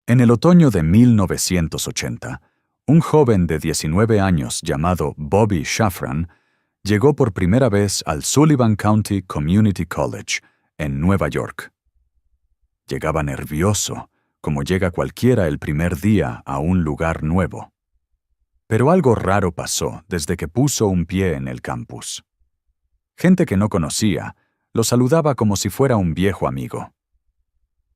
En el otoño de 1980, un joven de 19 años llamado Bobby Shafran llegó por primera vez al Sullivan County Community College, en Nueva York. Llegaba nervioso, como llega cualquiera el primer día a un lugar nuevo. Pero algo raro pasó desde que puso un pie en el campus. Gente que no conocía lo saludaba como si fuera un viejo amigo.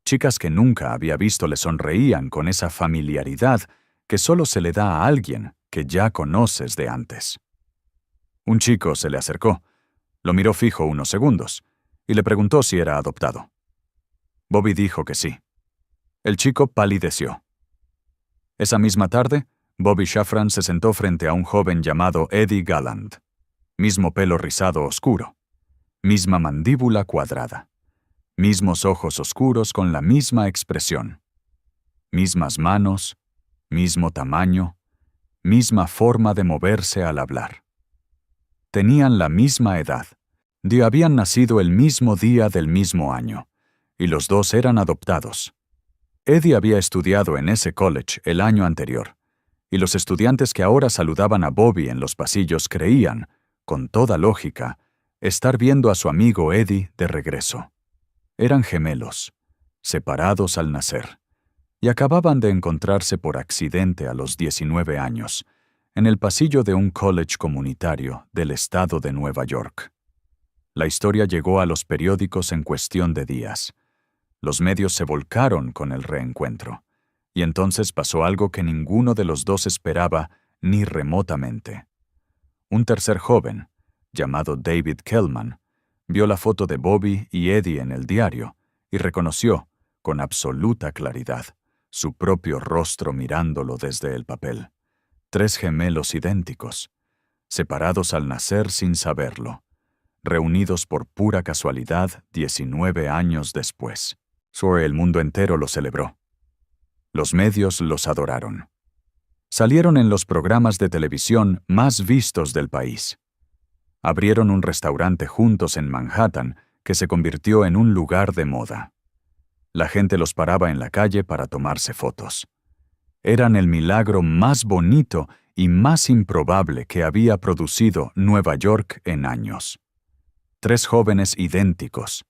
Chicas que nunca había visto le sonreían con esa familiaridad que solo se le da a alguien que ya conoces de antes. Un chico se le acercó, lo miró fijo unos segundos y le preguntó si era adoptado. Bobby dijo que sí. El chico palideció. Esa misma tarde, Bobby Shafran se sentó frente a un joven llamado Eddie Galland. Mismo pelo rizado oscuro, misma mandíbula cuadrada, mismos ojos oscuros con la misma expresión, mismas manos, mismo tamaño, misma forma de moverse al hablar. Tenían la misma edad, habían nacido el mismo día del mismo año, y los dos eran adoptados. Eddie había estudiado en ese college el año anterior, y los estudiantes que ahora saludaban a Bobby en los pasillos creían, con toda lógica, estar viendo a su amigo Eddie de regreso. Eran gemelos, separados al nacer, y acababan de encontrarse por accidente a los 19 años, en el pasillo de un college comunitario del estado de Nueva York. La historia llegó a los periódicos en cuestión de días. Los medios se volcaron con el reencuentro, y entonces pasó algo que ninguno de los dos esperaba ni remotamente. Un tercer joven, llamado David Kellman, vio la foto de Bobby y Eddie en el diario y reconoció, con absoluta claridad, su propio rostro mirándolo desde el papel. 3 gemelos idénticos, separados al nacer sin saberlo, reunidos por pura casualidad 19 años después. El mundo entero lo celebró. Los medios los adoraron. Salieron en los programas de televisión más vistos del país. Abrieron un restaurante juntos en Manhattan que se convirtió en un lugar de moda. La gente los paraba en la calle para tomarse fotos. Eran el milagro más bonito y más improbable que había producido Nueva York en años. 3 jóvenes idénticos,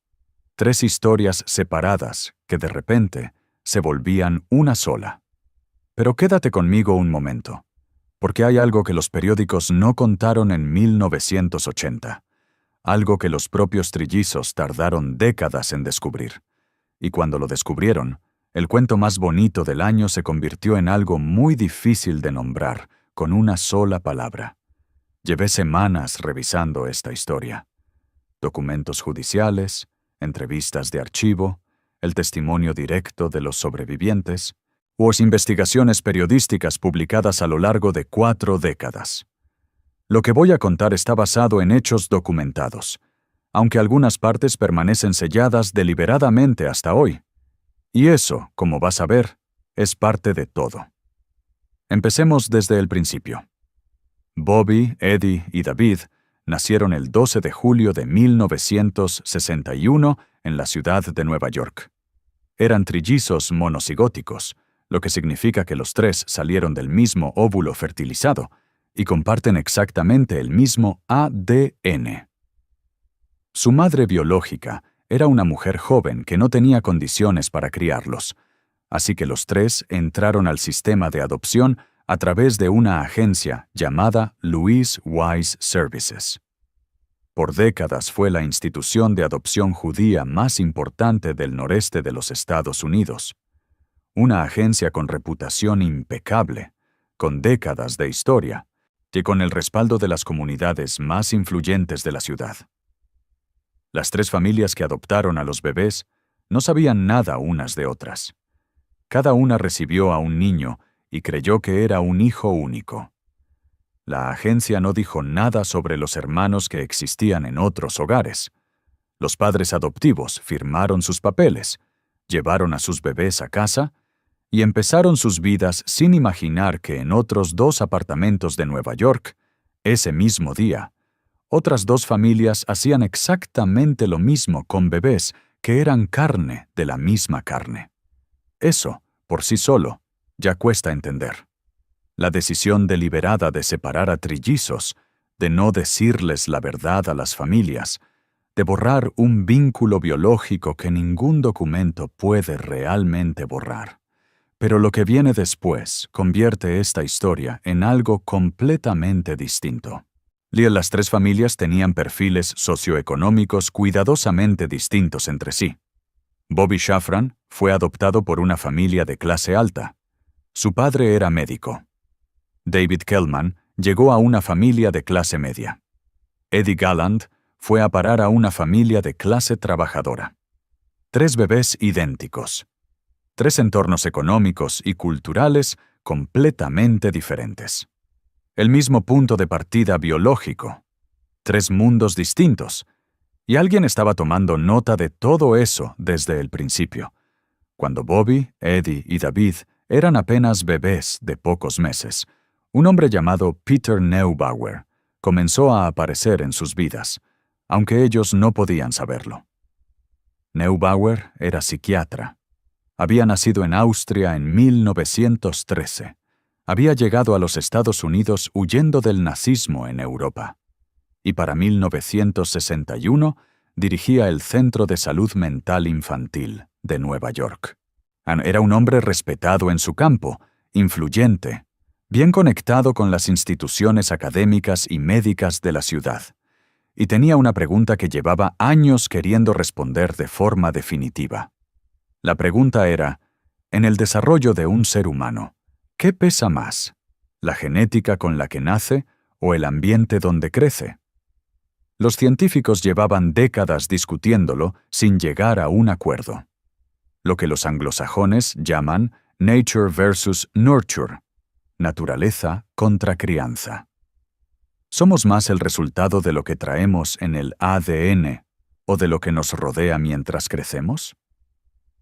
3 historias separadas que de repente se volvían una sola. Pero quédate conmigo un momento, porque hay algo que los periódicos no contaron en 1980, algo que los propios trillizos tardaron décadas en descubrir. Y cuando lo descubrieron, el cuento más bonito del año se convirtió en algo muy difícil de nombrar con una sola palabra. Llevé semanas revisando esta historia. Documentos judiciales, entrevistas de archivo, el testimonio directo de los sobrevivientes, investigaciones periodísticas publicadas a lo largo de 4 décadas. Lo que voy a contar está basado en hechos documentados, aunque algunas partes permanecen selladas deliberadamente hasta hoy. Y eso, como vas a ver, es parte de todo. Empecemos desde el principio. Bobby, Eddie y David nacieron el 12 de julio de 1961 en la ciudad de Nueva York. Eran trillizos monocigóticos, lo que significa que los 3 salieron del mismo óvulo fertilizado y comparten exactamente el mismo ADN. Su madre biológica era una mujer joven que no tenía condiciones para criarlos, así que los 3 entraron al sistema de adopción a través de una agencia llamada Louise Wise Services. Por décadas fue la institución de adopción judía más importante del noreste de los Estados Unidos. Una agencia con reputación impecable, con décadas de historia, y con el respaldo de las comunidades más influyentes de la ciudad. Las 3 familias que adoptaron a los bebés no sabían nada unas de otras. Cada una recibió a un niño y creyó que era un hijo único. La agencia no dijo nada sobre los hermanos que existían en otros hogares. Los padres adoptivos firmaron sus papeles, llevaron a sus bebés a casa y empezaron sus vidas sin imaginar que en otros 2 apartamentos de Nueva York, ese mismo día, otras 2 familias hacían exactamente lo mismo con bebés que eran carne de la misma carne. Eso por sí solo, ya cuesta entender. La decisión deliberada de separar a trillizos, de no decirles la verdad a las familias, de borrar un vínculo biológico que ningún documento puede realmente borrar. Pero lo que viene después convierte esta historia en algo completamente distinto. Las tres familias tenían perfiles socioeconómicos cuidadosamente distintos entre sí. Bobby Shafran fue adoptado por una familia de clase alta. Su padre era médico. David Kellman llegó a una familia de clase media. Eddie Gallant fue a parar a una familia de clase trabajadora. Tres bebés idénticos. Tres entornos económicos y culturales completamente diferentes. El mismo punto de partida biológico. Tres mundos distintos. Y alguien estaba tomando nota de todo eso desde el principio. Cuando Bobby, Eddie y David eran apenas bebés de pocos meses, un hombre llamado Peter Neubauer comenzó a aparecer en sus vidas, aunque ellos no podían saberlo. Neubauer era psiquiatra. Había nacido en Austria en 1913. Había llegado a los Estados Unidos huyendo del nazismo en Europa. Y para 1961 dirigía el Centro de Salud Mental Infantil de Nueva York. Era un hombre respetado en su campo, influyente, bien conectado con las instituciones académicas y médicas de la ciudad. Y tenía una pregunta que llevaba años queriendo responder de forma definitiva. La pregunta era, en el desarrollo de un ser humano, ¿qué pesa más? ¿La genética con la que nace o el ambiente donde crece? Los científicos llevaban décadas discutiéndolo sin llegar a un acuerdo. Lo que los anglosajones llaman nature versus nurture, naturaleza contra crianza. ¿Somos más el resultado de lo que traemos en el ADN o de lo que nos rodea mientras crecemos?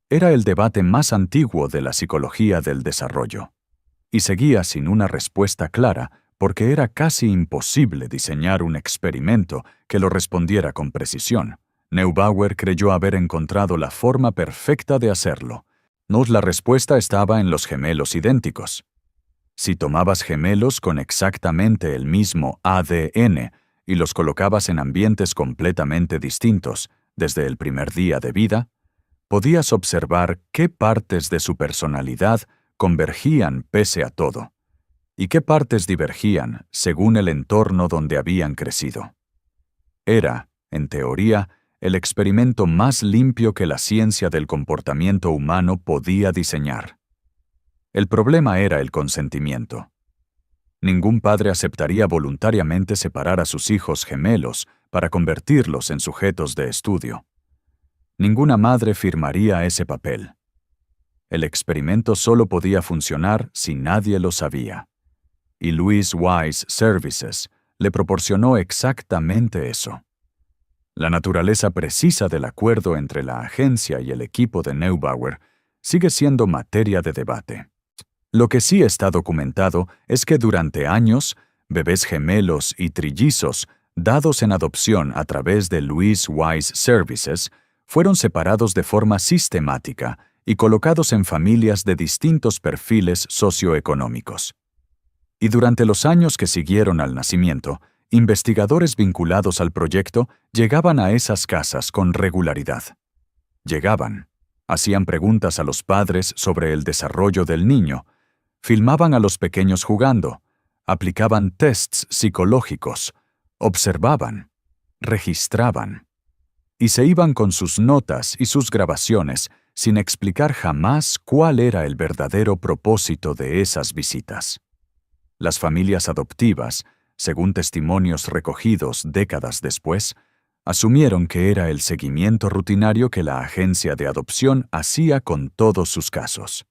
Era el debate más antiguo de la psicología del desarrollo, y seguía sin una respuesta clara porque era casi imposible diseñar un experimento que lo respondiera con precisión. Neubauer creyó haber encontrado la forma perfecta de hacerlo. La respuesta estaba en los gemelos idénticos. Si tomabas gemelos con exactamente el mismo ADN y los colocabas en ambientes completamente distintos desde el primer día de vida, podías observar qué partes de su personalidad convergían pese a todo, y qué partes divergían según el entorno donde habían crecido. Era, en teoría, el experimento más limpio que la ciencia del comportamiento humano podía diseñar. El problema era el consentimiento. Ningún padre aceptaría voluntariamente separar a sus hijos gemelos para convertirlos en sujetos de estudio. Ninguna madre firmaría ese papel. El experimento solo podía funcionar si nadie lo sabía. Y Louis Wise Services le proporcionó exactamente eso. La naturaleza precisa del acuerdo entre la agencia y el equipo de Neubauer sigue siendo materia de debate. Lo que sí está documentado es que durante años, bebés gemelos y trillizos dados en adopción a través de Louis Wise Services fueron separados de forma sistemática y colocados en familias de distintos perfiles socioeconómicos. Y durante los años que siguieron al nacimiento, investigadores vinculados al proyecto llegaban a esas casas con regularidad. Llegaban, hacían preguntas a los padres sobre el desarrollo del niño, filmaban a los pequeños jugando, aplicaban tests psicológicos, observaban, registraban, y se iban con sus notas y sus grabaciones sin explicar jamás cuál era el verdadero propósito de esas visitas. Las familias adoptivas, según testimonios recogidos décadas después, asumieron que era el seguimiento rutinario que la agencia de adopción hacía con todos sus casos.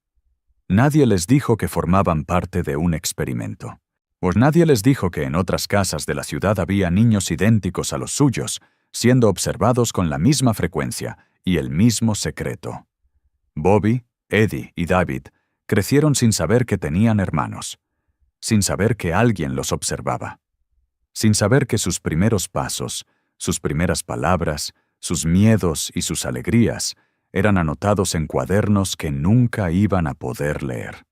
Nadie les dijo que formaban parte de un experimento. Pues nadie les dijo que en otras casas de la ciudad había niños idénticos a los suyos, siendo observados con la misma frecuencia y el mismo secreto. Bobby, Eddie y David crecieron sin saber que tenían hermanos, sin saber que alguien los observaba, sin saber que sus primeros pasos, sus primeras palabras, sus miedos y sus alegrías eran anotados en cuadernos que nunca iban a poder leer.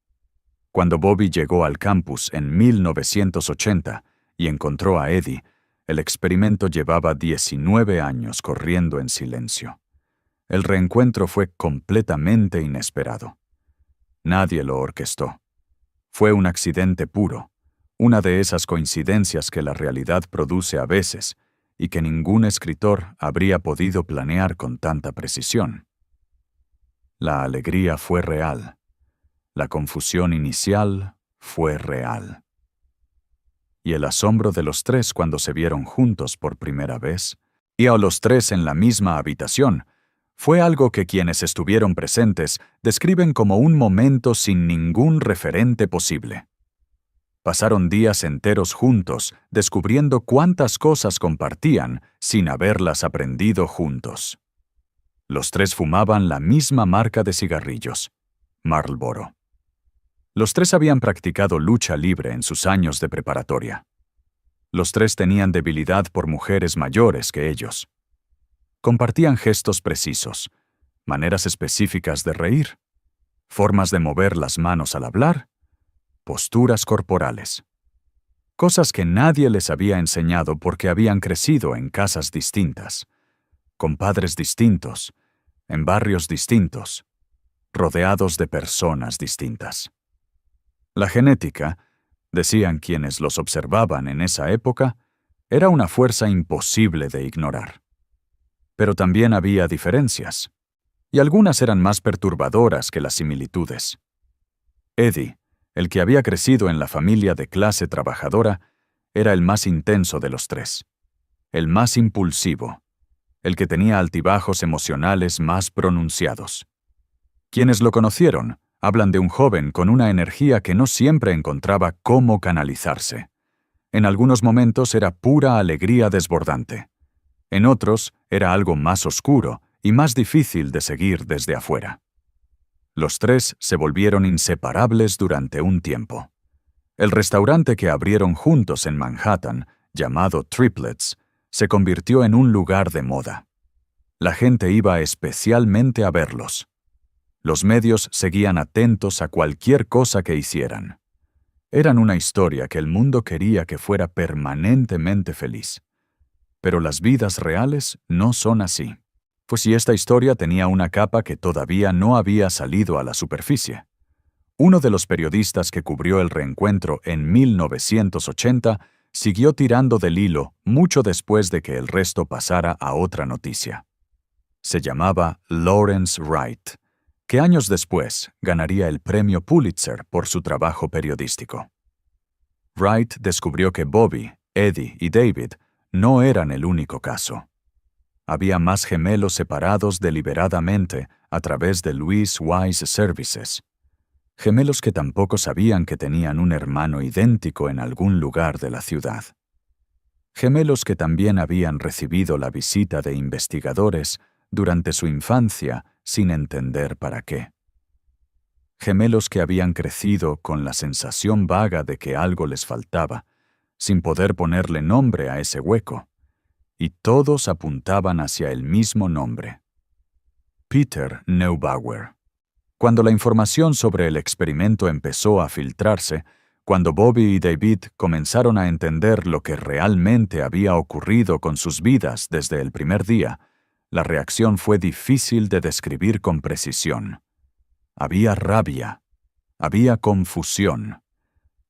Cuando Bobby llegó al campus en 1980 y encontró a Eddie, el experimento llevaba 19 años corriendo en silencio. El reencuentro fue completamente inesperado. Nadie lo orquestó. Fue un accidente puro, una de esas coincidencias que la realidad produce a veces y que ningún escritor habría podido planear con tanta precisión. La alegría fue real. La confusión inicial fue real. Y el asombro de los tres cuando se vieron juntos por primera vez, y a los tres en la misma habitación, fue algo que quienes estuvieron presentes describen como un momento sin ningún referente posible. Pasaron días enteros juntos, descubriendo cuántas cosas compartían sin haberlas aprendido juntos. Los tres fumaban la misma marca de cigarrillos, Marlboro. Los tres habían practicado lucha libre en sus años de preparatoria. Los tres tenían debilidad por mujeres mayores que ellos. Compartían gestos precisos, maneras específicas de reír, formas de mover las manos al hablar, posturas corporales. Cosas que nadie les había enseñado porque habían crecido en casas distintas, con padres distintos, en barrios distintos, rodeados de personas distintas. La genética, decían quienes los observaban en esa época, era una fuerza imposible de ignorar. Pero también había diferencias, y algunas eran más perturbadoras que las similitudes. Eddie, el que había crecido en la familia de clase trabajadora, era el más intenso de los tres, el más impulsivo, el que tenía altibajos emocionales más pronunciados. Quienes lo conocieron hablan de un joven con una energía que no siempre encontraba cómo canalizarse. En algunos momentos era pura alegría desbordante. En otros era algo más oscuro y más difícil de seguir desde afuera. Los tres se volvieron inseparables durante un tiempo. El restaurante que abrieron juntos en Manhattan, llamado Triplets, se convirtió en un lugar de moda. La gente iba especialmente a verlos. Los medios seguían atentos a cualquier cosa que hicieran. Eran una historia que el mundo quería que fuera permanentemente feliz. Pero las vidas reales no son así. Pues si esta historia tenía una capa que todavía no había salido a la superficie. Uno de los periodistas que cubrió el reencuentro en 1980 siguió tirando del hilo mucho después de que el resto pasara a otra noticia. Se llamaba Lawrence Wright, que años después ganaría el premio Pulitzer por su trabajo periodístico. Wright descubrió que Bobby, Eddie y David no eran el único caso. Había más gemelos separados deliberadamente a través de Louis Wise Services. Gemelos que tampoco sabían que tenían un hermano idéntico en algún lugar de la ciudad. Gemelos que también habían recibido la visita de investigadores durante su infancia sin entender para qué. Gemelos que habían crecido con la sensación vaga de que algo les faltaba, sin poder ponerle nombre a ese hueco, y todos apuntaban hacia el mismo nombre: Peter Neubauer. Cuando la información sobre el experimento empezó a filtrarse, cuando Bobby y David comenzaron a entender lo que realmente había ocurrido con sus vidas desde el primer día, la reacción fue difícil de describir con precisión. Había rabia, había confusión,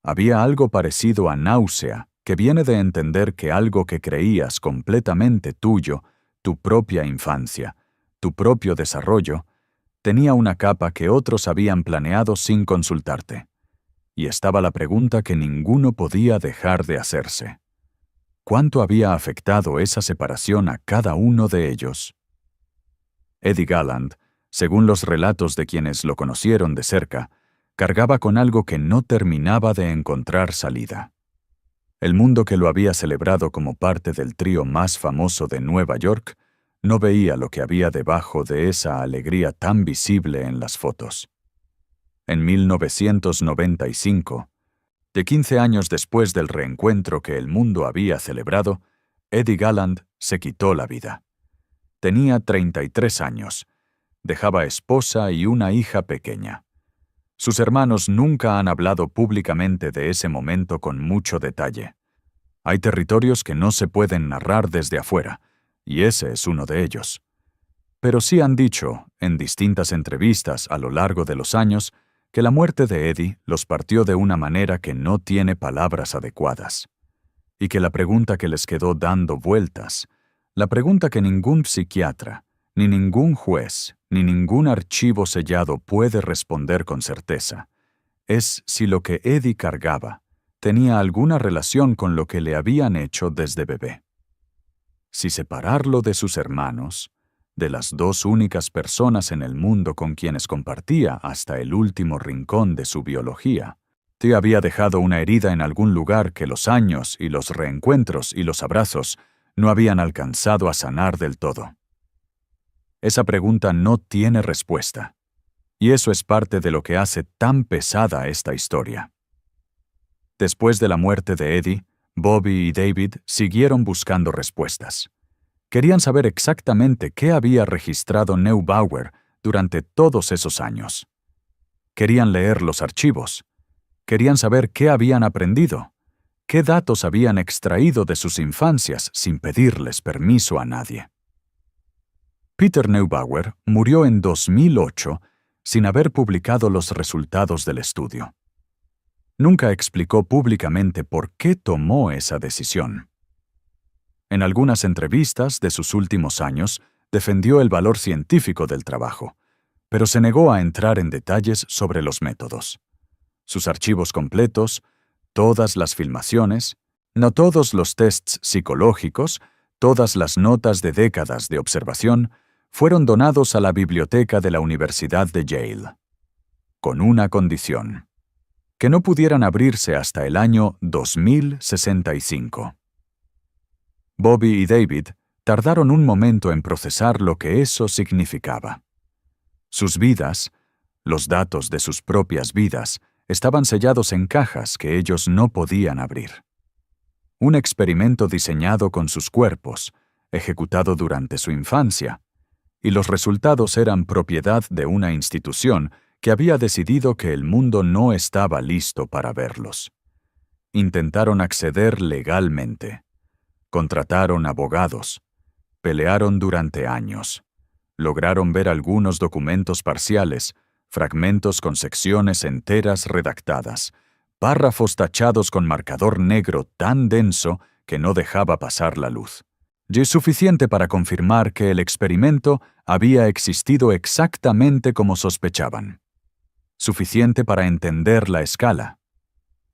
había algo parecido a náusea que viene de entender que algo que creías completamente tuyo, tu propia infancia, tu propio desarrollo, tenía una capa que otros habían planeado sin consultarte. Y estaba la pregunta que ninguno podía dejar de hacerse: ¿cuánto había afectado esa separación a cada uno de ellos? Eddie Galland, según los relatos de quienes lo conocieron de cerca, cargaba con algo que no terminaba de encontrar salida. El mundo que lo había celebrado como parte del trío más famoso de Nueva York no veía lo que había debajo de esa alegría tan visible en las fotos. En 1995, de 15 años después del reencuentro que el mundo había celebrado, Eddie Galland se quitó la vida. Tenía 33 años, Dejaba esposa y una hija pequeña. Sus hermanos nunca han hablado públicamente de ese momento con mucho detalle. Hay territorios que no se pueden narrar desde afuera, y ese es uno de ellos. Pero sí han dicho, en distintas entrevistas a lo largo de los años, que la muerte de Eddie los partió de una manera que no tiene palabras adecuadas. Y que la pregunta que les quedó dando vueltas, la pregunta que ningún psiquiatra, ni ningún juez, ni ningún archivo sellado puede responder con certeza, es si lo que Eddie cargaba tenía alguna relación con lo que le habían hecho desde bebé. Si separarlo de sus hermanos, de las dos únicas personas en el mundo con quienes compartía hasta el último rincón de su biología, te había dejado una herida en algún lugar que los años y los reencuentros y los abrazos no habían alcanzado a sanar del todo. Esa pregunta no tiene respuesta, y eso es parte de lo que hace tan pesada esta historia. Después de la muerte de Eddie, Bobby y David siguieron buscando respuestas. Querían saber exactamente qué había registrado Neubauer durante todos esos años. Querían leer los archivos. Querían saber qué habían aprendido, qué datos habían extraído de sus infancias sin pedirles permiso a nadie. Peter Neubauer murió en 2008 sin haber publicado los resultados del estudio. Nunca explicó públicamente por qué tomó esa decisión. En algunas entrevistas de sus últimos años, defendió el valor científico del trabajo, pero se negó a entrar en detalles sobre los métodos. Sus archivos completos, todas las filmaciones, no todos los tests psicológicos, todas las notas de décadas de observación, fueron donados a la biblioteca de la Universidad de Yale. Con una condición: que no pudieran abrirse hasta el año 2065. Bobby y David tardaron un momento en procesar lo que eso significaba. Sus vidas, los datos de sus propias vidas, estaban sellados en cajas que ellos no podían abrir. Un experimento diseñado con sus cuerpos, ejecutado durante su infancia, y los resultados eran propiedad de una institución que había decidido que el mundo no estaba listo para verlos. Intentaron acceder legalmente. Contrataron abogados. Pelearon durante años. Lograron ver algunos documentos parciales, fragmentos con secciones enteras redactadas, párrafos tachados con marcador negro tan denso que no dejaba pasar la luz. Y es suficiente para confirmar que el experimento había existido exactamente como sospechaban. Suficiente para entender la escala.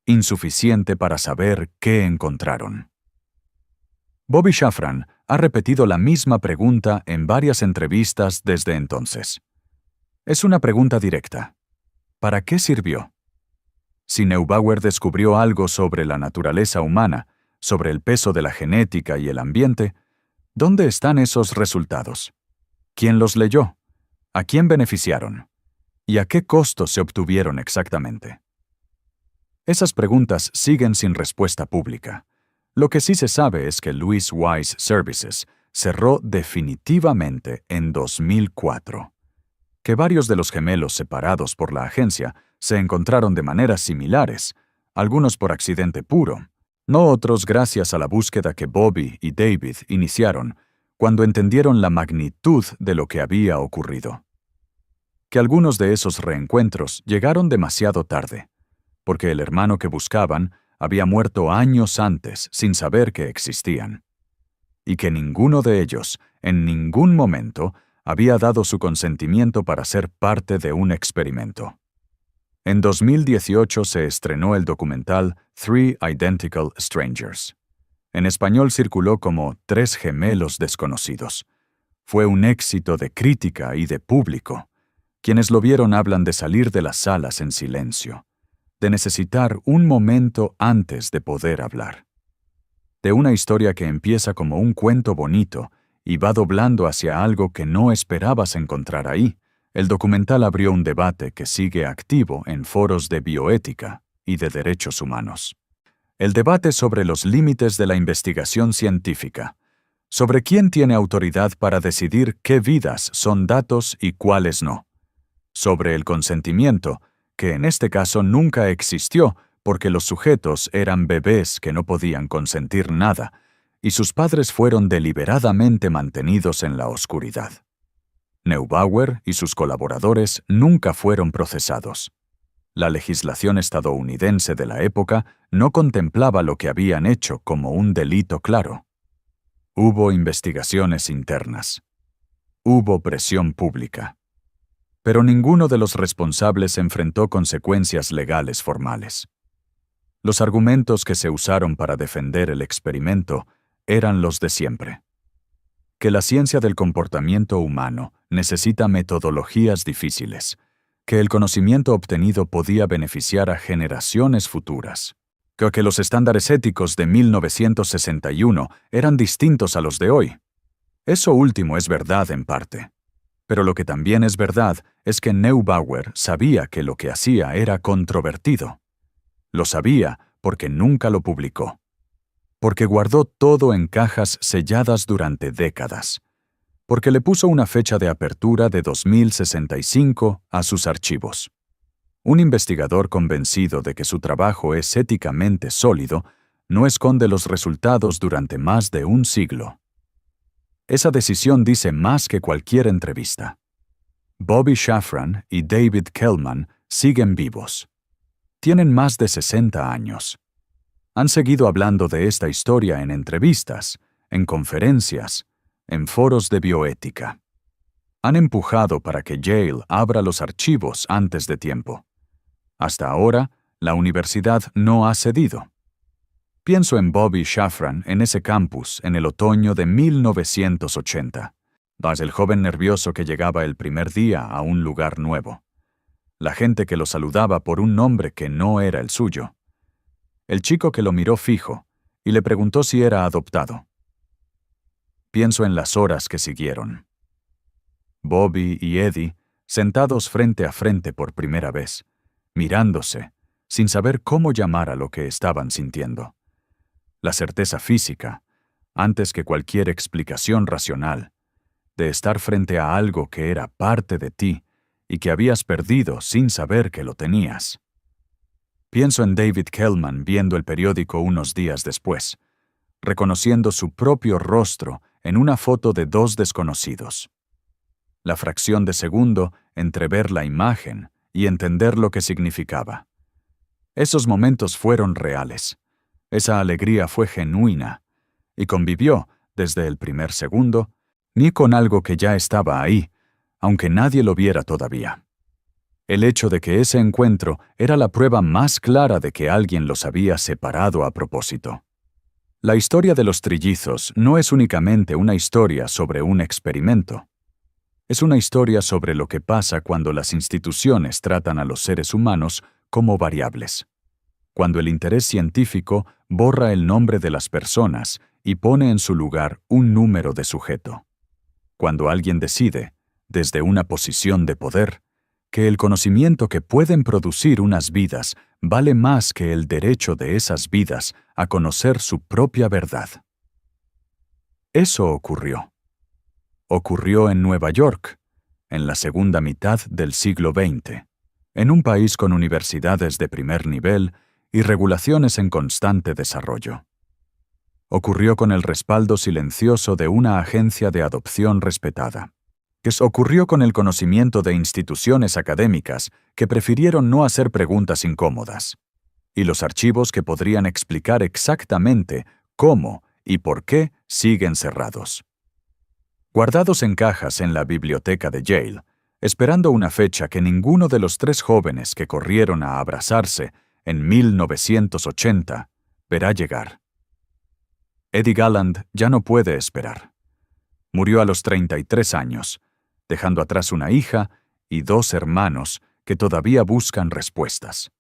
Insuficiente para saber qué encontraron. Bobby Shafran ha repetido la misma pregunta en varias entrevistas desde entonces. Es una pregunta directa. ¿Para qué sirvió? Si Neubauer descubrió algo sobre la naturaleza humana, sobre el peso de la genética y el ambiente, ¿dónde están esos resultados? ¿Quién los leyó? ¿A quién beneficiaron? ¿Y a qué costo se obtuvieron exactamente? Esas preguntas siguen sin respuesta pública. Lo que sí se sabe es que Louis Wise Services cerró definitivamente en 2004. Que varios de los gemelos separados por la agencia se encontraron de maneras similares, algunos por accidente puro, no otros gracias a la búsqueda que Bobby y David iniciaron cuando entendieron la magnitud de lo que había ocurrido. Que algunos de esos reencuentros llegaron demasiado tarde, porque el hermano que buscaban había muerto años antes sin saber que existían, y que ninguno de ellos, en ningún momento, había dado su consentimiento para ser parte de un experimento. En 2018 se estrenó el documental Three Identical Strangers. En español circuló como Tres gemelos desconocidos. Fue un éxito de crítica y de público. Quienes lo vieron hablan de salir de las salas en silencio, de necesitar un momento antes de poder hablar. De una historia que empieza como un cuento bonito y va doblando hacia algo que no esperabas encontrar ahí, el documental abrió un debate que sigue activo en foros de bioética y de derechos humanos. El debate sobre los límites de la investigación científica, sobre quién tiene autoridad para decidir qué vidas son datos y cuáles no, sobre el consentimiento, que en este caso nunca existió porque los sujetos eran bebés que no podían consentir nada, y sus padres fueron deliberadamente mantenidos en la oscuridad. Neubauer y sus colaboradores nunca fueron procesados. La legislación estadounidense de la época no contemplaba lo que habían hecho como un delito claro. Hubo investigaciones internas. Hubo presión pública. Pero ninguno de los responsables enfrentó consecuencias legales formales. Los argumentos que se usaron para defender el experimento eran los de siempre. Que la ciencia del comportamiento humano necesita metodologías difíciles, que el conocimiento obtenido podía beneficiar a generaciones futuras, que los estándares éticos de 1961 eran distintos a los de hoy. Eso último es verdad en parte. Pero lo que también es verdad es que Neubauer sabía que lo que hacía era controvertido. Lo sabía porque nunca lo publicó. Porque guardó todo en cajas selladas durante décadas. Porque le puso una fecha de apertura de 2065 a sus archivos. Un investigador convencido de que su trabajo es éticamente sólido no esconde los resultados durante más de un siglo. Esa decisión dice más que cualquier entrevista. Bobby Shafran y David Kellman siguen vivos. Tienen más de 60 años. Han seguido hablando de esta historia en entrevistas, en conferencias, en foros de bioética. Han empujado para que Yale abra los archivos antes de tiempo. Hasta ahora, la universidad no ha cedido. Pienso en Bobby Shafran en ese campus en el otoño de 1980. El joven nervioso que llegaba el primer día a un lugar nuevo. La gente que lo saludaba por un nombre que no era el suyo. El chico que lo miró fijo y le preguntó si era adoptado. Pienso en las horas que siguieron. Bobby y Eddie, sentados frente a frente por primera vez, mirándose, sin saber cómo llamar a lo que estaban sintiendo. La certeza física, antes que cualquier explicación racional, de estar frente a algo que era parte de ti y que habías perdido sin saber que lo tenías. Pienso en David Kellman viendo el periódico unos días después, reconociendo su propio rostro en una foto de dos desconocidos. La fracción de segundo entre ver la imagen y entender lo que significaba. Esos momentos fueron reales. Esa alegría fue genuina y convivió, desde el primer segundo, ni con algo que ya estaba ahí, aunque nadie lo viera todavía. El hecho de que ese encuentro era la prueba más clara de que alguien los había separado a propósito. La historia de los trillizos no es únicamente una historia sobre un experimento. Es una historia sobre lo que pasa cuando las instituciones tratan a los seres humanos como variables. Cuando el interés científico borra el nombre de las personas y pone en su lugar un número de sujeto. Cuando alguien decide, desde una posición de poder, que el conocimiento que pueden producir unas vidas vale más que el derecho de esas vidas a conocer su propia verdad. Eso ocurrió. Ocurrió en Nueva York, en la segunda mitad del siglo XX, en un país con universidades de primer nivel y regulaciones en constante desarrollo. Ocurrió con el respaldo silencioso de una agencia de adopción respetada. Ocurrió con el conocimiento de instituciones académicas que prefirieron no hacer preguntas incómodas, y los archivos que podrían explicar exactamente cómo y por qué siguen cerrados. Guardados en cajas en la biblioteca de Yale, esperando una fecha que ninguno de los tres jóvenes que corrieron a abrazarse en 1980 verá llegar. Eddie Galland ya no puede esperar. Murió a los 33 años, dejando atrás una hija y dos hermanos que todavía buscan respuestas.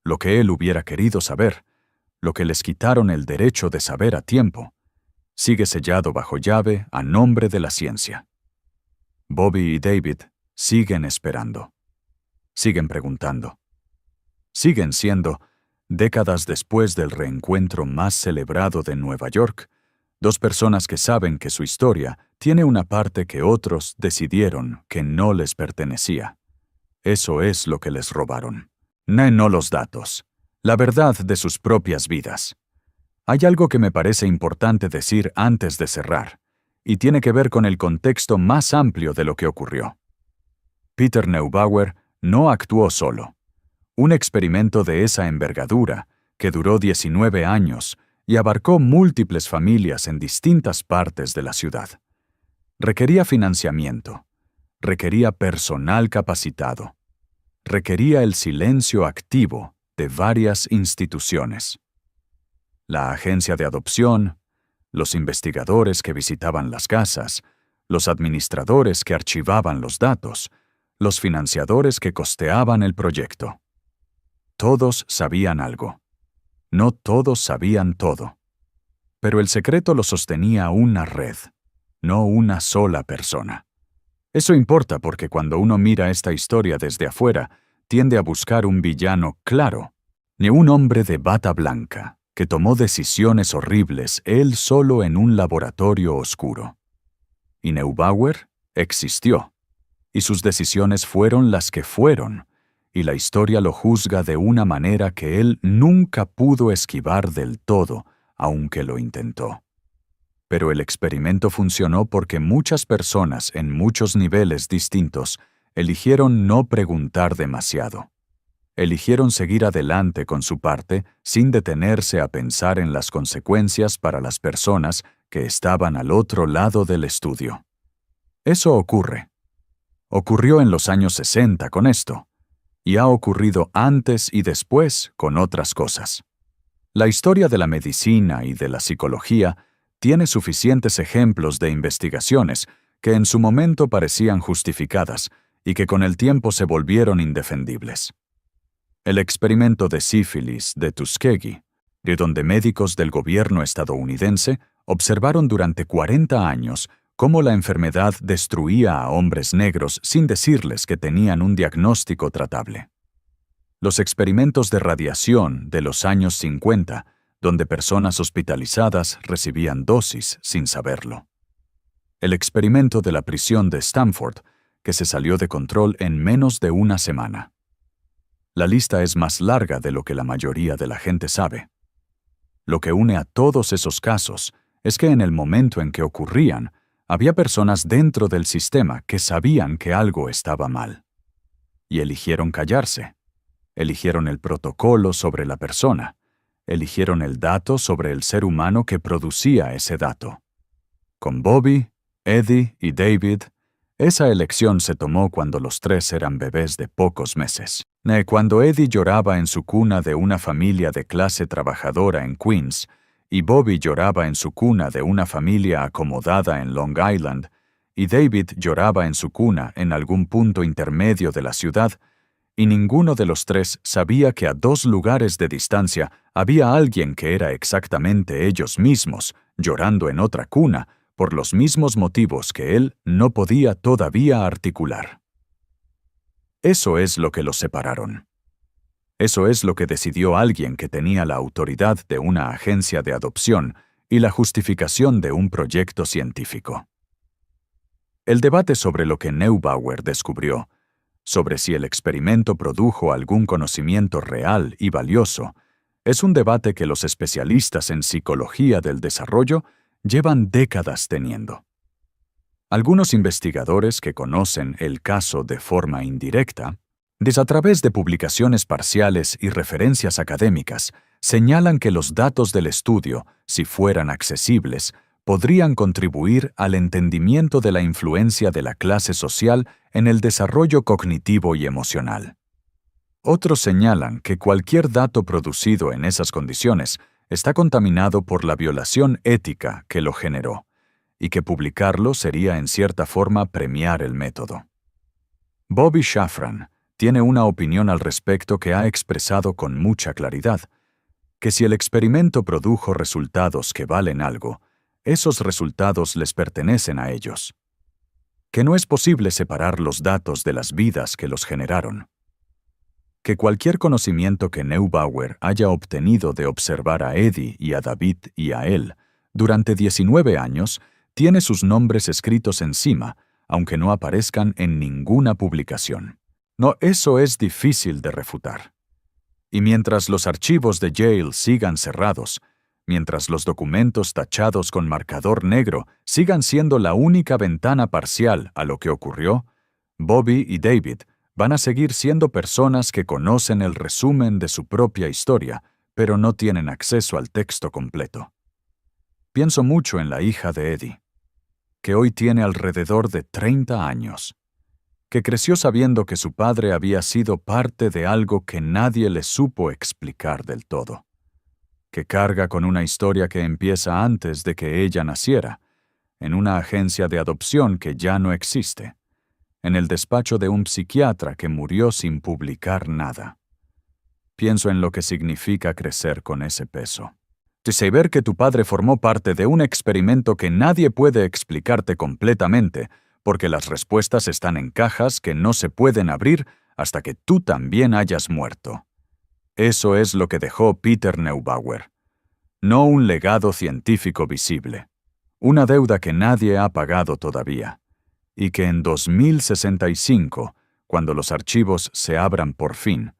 Lo que él hubiera querido saber, lo que les quitaron el derecho de saber a tiempo, sigue sellado bajo llave a nombre de la ciencia. Bobby y David siguen esperando. Siguen preguntando. Siguen siendo, décadas después del reencuentro más celebrado de Nueva York, Dos personas que saben que su historia tiene una parte que otros decidieron que no les pertenecía. Eso es lo que les robaron. No los datos, la verdad de sus propias vidas. Hay algo que me parece importante decir antes de cerrar, y tiene que ver con el contexto más amplio de lo que ocurrió. Peter Neubauer no actuó solo. Un experimento de esa envergadura, que duró 19 años y abarcó múltiples familias en distintas partes de la ciudad, requería financiamiento, requería personal capacitado, requería el silencio activo de varias instituciones. La agencia de adopción, los investigadores que visitaban las casas, los administradores que archivaban los datos, los financiadores que costeaban el proyecto. Todos sabían algo. No todos sabían todo. Pero el secreto lo sostenía una red, no una sola persona. Eso importa porque cuando uno mira esta historia desde afuera, tiende a buscar un villano claro, ni un hombre de bata blanca que tomó decisiones horribles él solo en un laboratorio oscuro. Y Neubauer existió, y sus decisiones fueron las que fueron, y la historia lo juzga de una manera que él nunca pudo esquivar del todo, aunque lo intentó. Pero el experimento funcionó porque muchas personas en muchos niveles distintos eligieron no preguntar demasiado. Eligieron seguir adelante con su parte sin detenerse a pensar en las consecuencias para las personas que estaban al otro lado del estudio. Eso ocurre. Ocurrió en los años 60 con esto, y ha ocurrido antes y después con otras cosas. La historia de la medicina y de la psicología tiene suficientes ejemplos de investigaciones que en su momento parecían justificadas y que con el tiempo se volvieron indefendibles. El experimento de sífilis de Tuskegee, de donde médicos del gobierno estadounidense observaron durante 40 años cómo la enfermedad destruía a hombres negros sin decirles que tenían un diagnóstico tratable. Los experimentos de radiación de los años 50, donde personas hospitalizadas recibían dosis sin saberlo. El experimento de la prisión de Stanford, que se salió de control en menos de una semana. La lista es más larga de lo que la mayoría de la gente sabe. Lo que une a todos esos casos es que en el momento en que ocurrían, había personas dentro del sistema que sabían que algo estaba mal. Y eligieron callarse. Eligieron el protocolo sobre la persona. Eligieron el dato sobre el ser humano que producía ese dato. Con Bobby, Eddie y David, esa elección se tomó cuando los tres eran bebés de pocos meses. Cuando Eddie lloraba en su cuna de una familia de clase trabajadora en Queens, y Bobby lloraba en su cuna de una familia acomodada en Long Island, y David lloraba en su cuna en algún punto intermedio de la ciudad, y ninguno de los tres sabía que a 2 lugares de distancia había alguien que era exactamente ellos mismos, llorando en otra cuna, por los mismos motivos que él no podía todavía articular. Eso es lo que los separaron. Eso es lo que decidió alguien que tenía la autoridad de una agencia de adopción y la justificación de un proyecto científico. El debate sobre lo que Neubauer descubrió, sobre si el experimento produjo algún conocimiento real y valioso, es un debate que los especialistas en psicología del desarrollo llevan décadas teniendo. Algunos investigadores que conocen el caso de forma indirecta, a través de publicaciones parciales y referencias académicas, señalan que los datos del estudio, si fueran accesibles, podrían contribuir al entendimiento de la influencia de la clase social en el desarrollo cognitivo y emocional. Otros señalan que cualquier dato producido en esas condiciones está contaminado por la violación ética que lo generó, y que publicarlo sería en cierta forma premiar el método. Bobby Shafran tiene una opinión al respecto que ha expresado con mucha claridad, que si el experimento produjo resultados que valen algo, esos resultados les pertenecen a ellos. Que no es posible separar los datos de las vidas que los generaron. Que cualquier conocimiento que Neubauer haya obtenido de observar a Eddie y a David y a él Durante 19 años, tiene sus nombres escritos encima, aunque no aparezcan en ninguna publicación. No, eso es difícil de refutar. Y mientras los archivos de Yale sigan cerrados, mientras los documentos tachados con marcador negro sigan siendo la única ventana parcial a lo que ocurrió, Bobby y David van a seguir siendo personas que conocen el resumen de su propia historia, pero no tienen acceso al texto completo. Pienso mucho en la hija de Eddie, que hoy tiene alrededor de 30 años, que creció sabiendo que su padre había sido parte de algo que nadie le supo explicar del todo, que carga con una historia que empieza antes de que ella naciera, en una agencia de adopción que ya no existe, en el despacho de un psiquiatra que murió sin publicar nada. Pienso en lo que significa crecer con ese peso. De saber que tu padre formó parte de un experimento que nadie puede explicarte completamente, porque las respuestas están en cajas que no se pueden abrir hasta que tú también hayas muerto. Eso es lo que dejó Peter Neubauer. No un legado científico visible. Una deuda que nadie ha pagado todavía. Y que en 2065, cuando los archivos se abran por fin,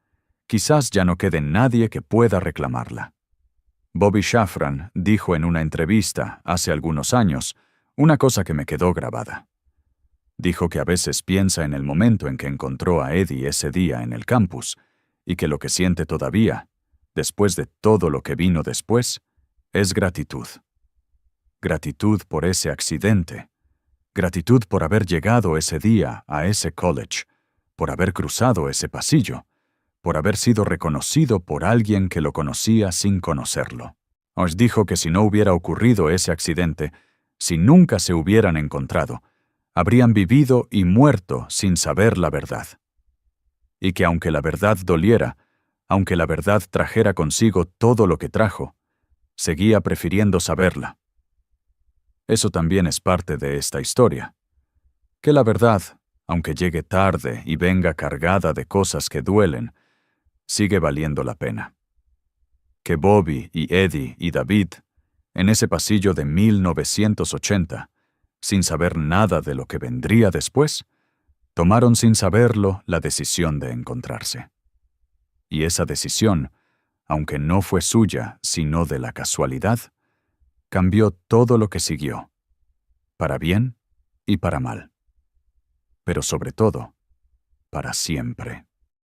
quizás ya no quede nadie que pueda reclamarla. Bobby Shafran dijo en una entrevista hace algunos años una cosa que me quedó grabada. Dijo que a veces piensa en el momento en que encontró a Eddie ese día en el campus y que lo que siente todavía, después de todo lo que vino después, es gratitud. Gratitud por ese accidente. Gratitud por haber llegado ese día a ese college, por haber cruzado ese pasillo, por haber sido reconocido por alguien que lo conocía sin conocerlo. Os dijo que si no hubiera ocurrido ese accidente, si nunca se hubieran encontrado, habrían vivido y muerto sin saber la verdad. Y que aunque la verdad doliera, aunque la verdad trajera consigo todo lo que trajo, seguía prefiriendo saberla. Eso también es parte de esta historia. Que la verdad, aunque llegue tarde y venga cargada de cosas que duelen, sigue valiendo la pena. Que Bobby y Eddie y David, en ese pasillo de 1980, sin saber nada de lo que vendría después, tomaron sin saberlo la decisión de encontrarse. Y esa decisión, aunque no fue suya sino de la casualidad, cambió todo lo que siguió, para bien y para mal, pero sobre todo, para siempre.